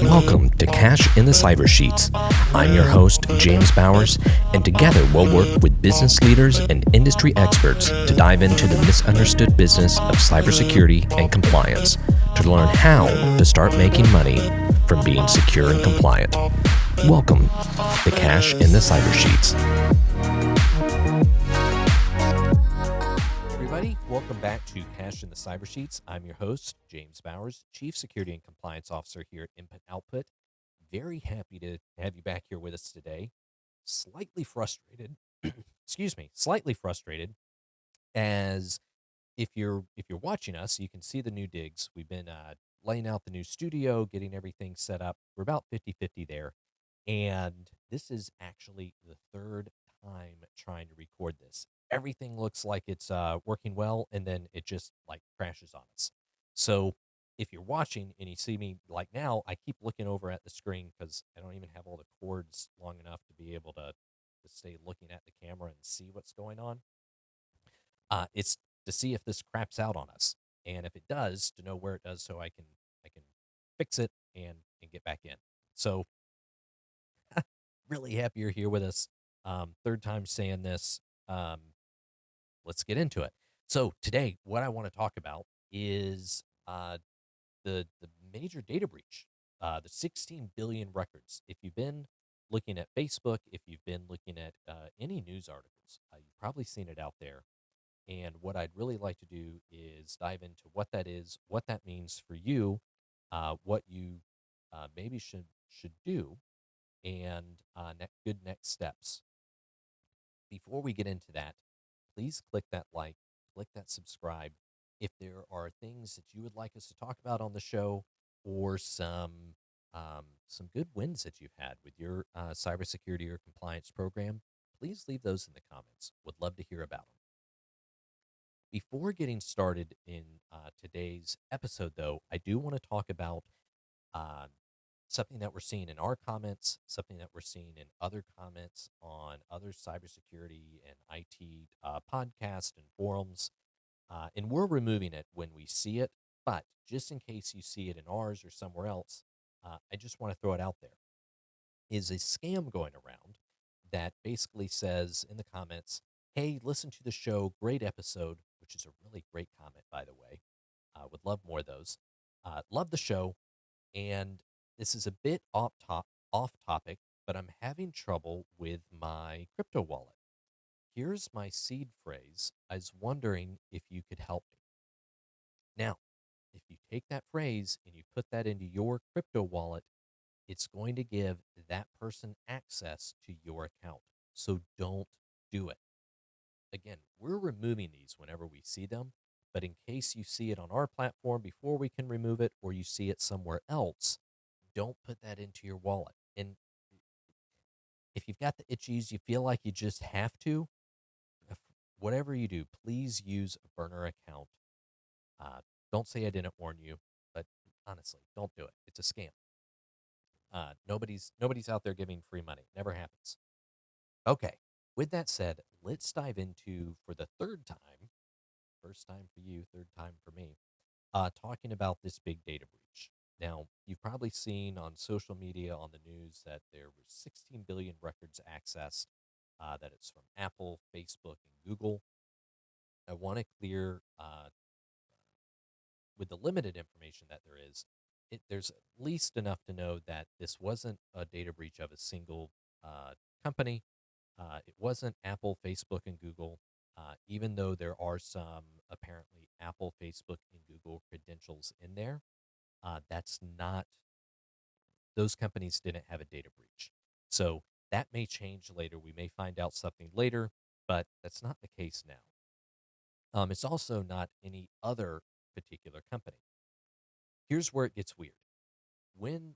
Welcome to Cash in the Cyber Sheets. I'm your host, James Bowers, and together we'll work with business leaders and industry experts to dive into the misunderstood business of cybersecurity and compliance to learn how to start making money from being secure and compliant. Welcome to Cash in the Cyber Sheets. Welcome back to Cash in the Cyber Sheets. I'm your host, James Bowers, Chief Security and Compliance Officer here at Input Output. Very happy to have you back here with us today. Slightly frustrated, slightly frustrated, as if you're watching us, you can see the new digs. We've been laying out the new studio, getting everything set up. We're about 50-50 there, and this is actually the third time trying to record this. Everything looks like it's working well, and then it just like crashes on us. So if you're watching and you see me like now, I keep looking over at the screen because I don't even have all the cords long enough to be able to stay looking at the camera and see what's going on. It's to see if this craps out on us, and if it does, to know where it does, so I can fix it and get back in. So really happy you're here with us. Third time saying this. Let's get into it. So today, what I want to talk about is the major data breach, the 16 billion records. If you've been looking at Facebook, if you've been looking at any news articles, you've probably seen it out there. And what I'd really like to do is dive into what that is, what that means for you, what you maybe should do, and good next steps. Before we get into that, please click that like, click that subscribe. If there are things that you would like us to talk about on the show, or some good wins that you've had with your cybersecurity or compliance program, please leave those in the comments. Would love to hear about them. Before getting started in today's episode, though, I do want to talk about something that we're seeing in our comments, something that we're seeing in other comments on other cybersecurity and IT podcasts and forums. And we're removing it when we see it, but just in case you see it in ours or somewhere else, I just want to throw it out there. Is a scam going around that basically says in the comments, hey, listen to the show, great episode, which is a really great comment, by the way. Would love more of those. Love the show, and this is a bit off topic, but I'm having trouble with my crypto wallet. Here's my seed phrase. I was wondering if you could help me. Now, if you take that phrase and you put that into your crypto wallet, it's going to give that person access to your account. So don't do it. Again, we're removing these whenever we see them, but in case you see it on our platform before we can remove it, or you see it somewhere else, don't put that into your wallet. And if you've got the itchies, you feel like you just have to, whatever you do, please use a burner account. Don't say I didn't warn you, but honestly, don't do it. It's a scam. Nobody's out there giving free money. Never happens. Okay. With that said, let's dive into, for the third time, first time for you, third time for me, talking about this big data breach. Now, you've probably seen on social media, on the news, that there were 16 billion records accessed, that it's from Apple, Facebook, and Google. I want to clear, with the limited information that there is, there's at least enough to know that this wasn't a data breach of a single company. It wasn't Apple, Facebook, and Google, even though there are some apparently Apple, Facebook, and Google credentials in there. That's not, those companies didn't have a data breach. So that may change later. We may find out something later, but that's not the case now. It's also not any other particular company. Here's where it gets weird. When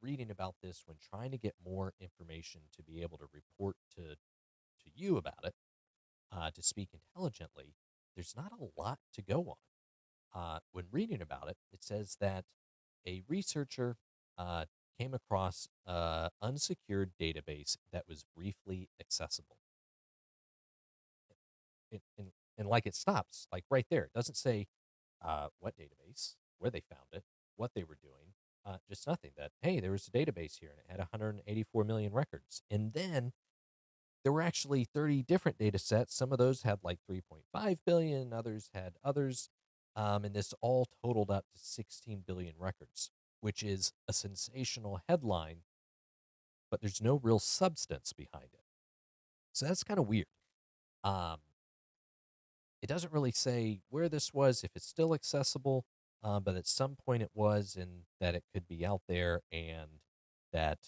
reading about this, when trying to get more information to be able to report to you about it, to speak intelligently, there's not a lot to go on. When reading about it, it says that a researcher came across an unsecured database that was briefly accessible. And like it stops, like right there. It doesn't say what database, where they found it, what they were doing. just nothing. That, hey, there was a database here and it had 184 million records, and then there were actually 30 different data sets. Some of those had like 3.5 billion, others had others. And this all totaled up to 16 billion records, which is a sensational headline, but there's no real substance behind it. So that's kind of weird. Um, it doesn't really say where this was, if it's still accessible, but at some point it was, and that it could be out there, and that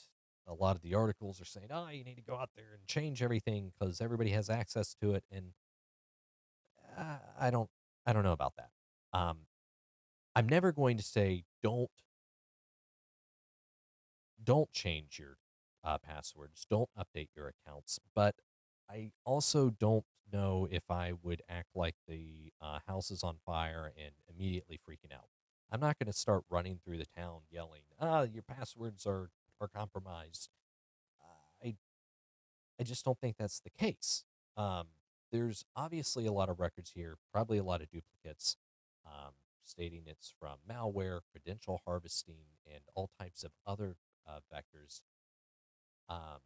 a lot of the articles are saying, oh, you need to go out there and change everything because everybody has access to it. And uh, I don't, I don't know about that. Um, I'm never going to say don't change your passwords, don't update your accounts, but I also don't know if I would act like the house is on fire and immediately freaking out. I'm not going to start running through the town yelling, your passwords are compromised. Uh, I, I just don't think that's the case. Um, there's obviously a lot of records here, probably a lot of duplicates, um, stating it's from malware, credential harvesting, and all types of other vectors. Um,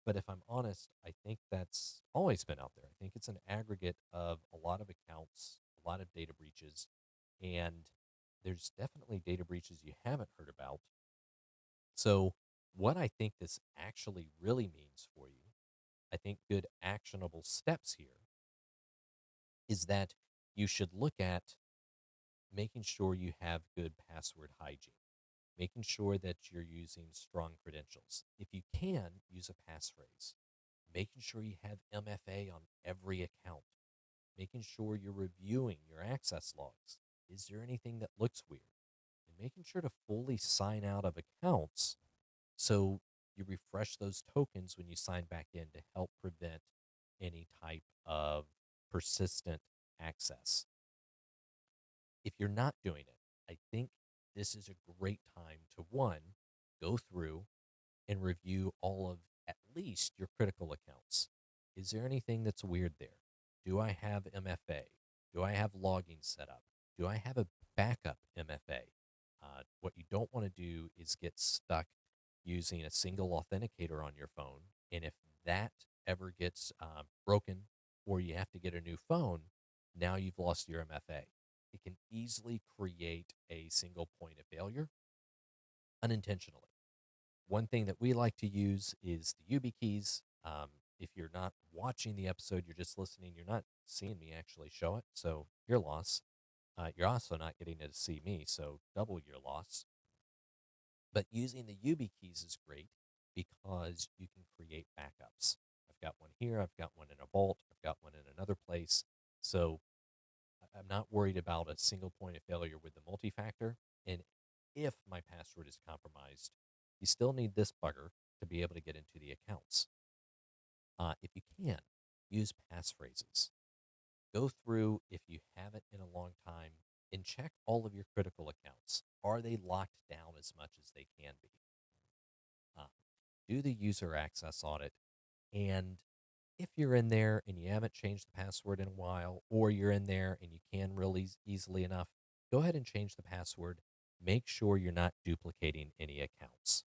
but if I'm honest, I think that's always been out there. I think it's an aggregate of a lot of accounts, a lot of data breaches, and there's definitely data breaches you haven't heard about. So, what I think this actually really means for you, I think good actionable steps here is that you should look at making sure you have good password hygiene, making sure that you're using strong credentials. If you can, use a passphrase, making sure you have MFA on every account, making sure you're reviewing your access logs. Is there anything that looks weird? And making sure to fully sign out of accounts so you refresh those tokens when you sign back in to help prevent any type of persistent access. If you're not doing it, I think this is a great time to, one, go through and review all of at least your critical accounts. Is there anything that's weird there? Do I have MFA? Do I have logging set up? Do I have a backup MFA? What you don't want to do is get stuck using a single authenticator on your phone. And if that ever gets broken or you have to get a new phone, now you've lost your MFA. It can easily create a single point of failure unintentionally. One thing that we like to use is the YubiKeys. If you're not watching the episode, you're just listening, you're not seeing me actually show it, so your loss. You're also not getting to see me, so double your loss. But using the YubiKeys is great because you can create backups. I've got one here, I've got one in a vault, I've got one in another place. So I'm not worried about a single point of failure with the multi-factor. And if my password is compromised, you still need this bugger to be able to get into the accounts. If you can, use passphrases. Go through, if you haven't in a long time, and check all of your critical accounts. Are they locked down as much as they can be? Uh, do the user access audit. And if you're in there and you haven't changed the password in a while, or you're in there and you can really easily enough, go ahead and change the password. Make sure you're not duplicating any accounts.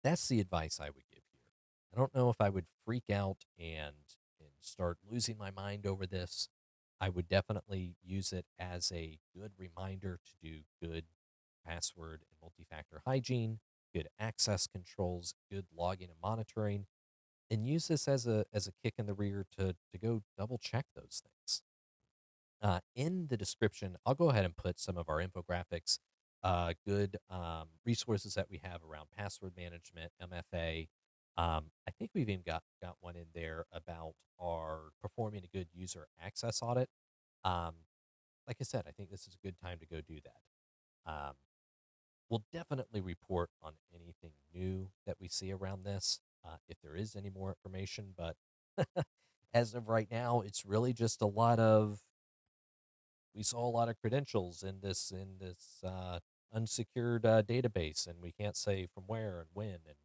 That's the advice I would give here. I don't know if I would freak out and start losing my mind over this. I would definitely use it as a good reminder to do good password and multi-factor hygiene, good access controls, good logging and monitoring, and use this as a kick in the rear to go double check those things. In the description, I'll go ahead and put some of our infographics, good resources that we have around password management, MFA. I think we've even got one in there about our performing a good user access audit. Um, like I said, I think this is a good time to go do that. We'll definitely report on anything new that we see around this, if there is any more information. But as of right now, it's really just a lot of, we saw a lot of credentials in this unsecured database, and we can't say from where and when. And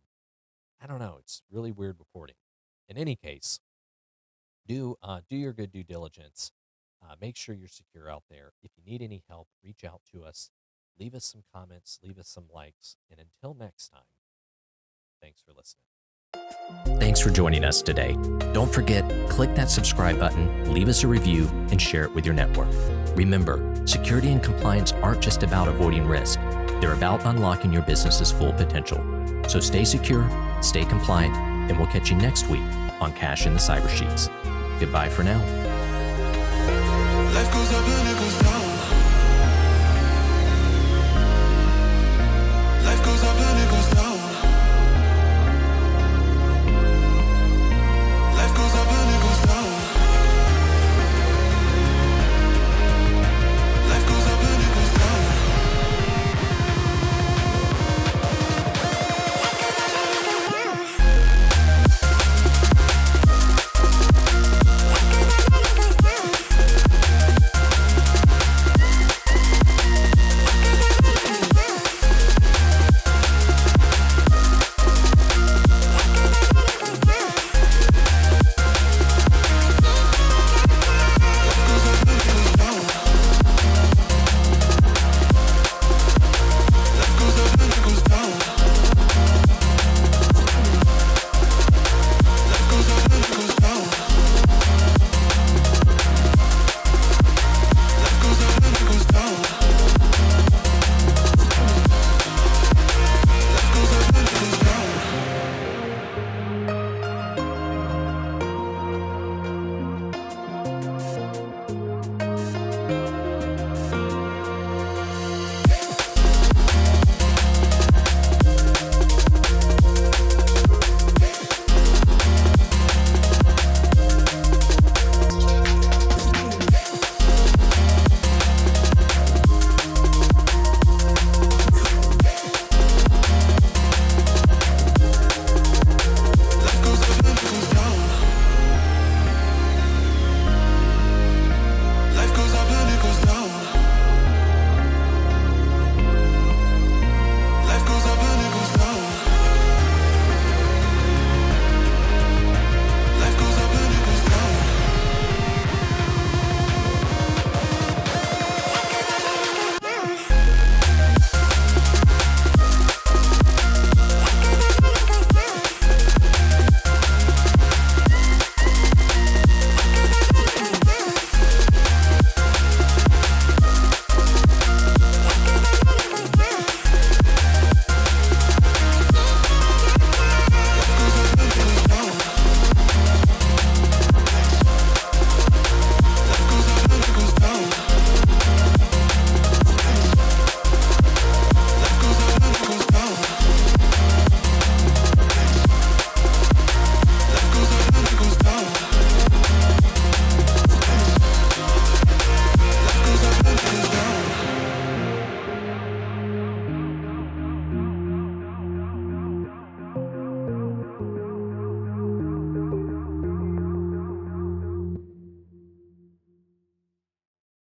I don't know. It's really weird reporting. In any case, do your good due diligence. Make sure you're secure out there. If you need any help, reach out to us. leave us some comments, leave us some likes, and until next time, thanks for listening. Thanks for joining us today. Don't forget, click that subscribe button, leave us a review, and share it with your network. Remember, security and compliance aren't just about avoiding risk. They're about unlocking your business's full potential. So stay secure, stay compliant, and we'll catch you next week on Cash in the Cyber Sheets. Goodbye for now. Life goes up and it goes down.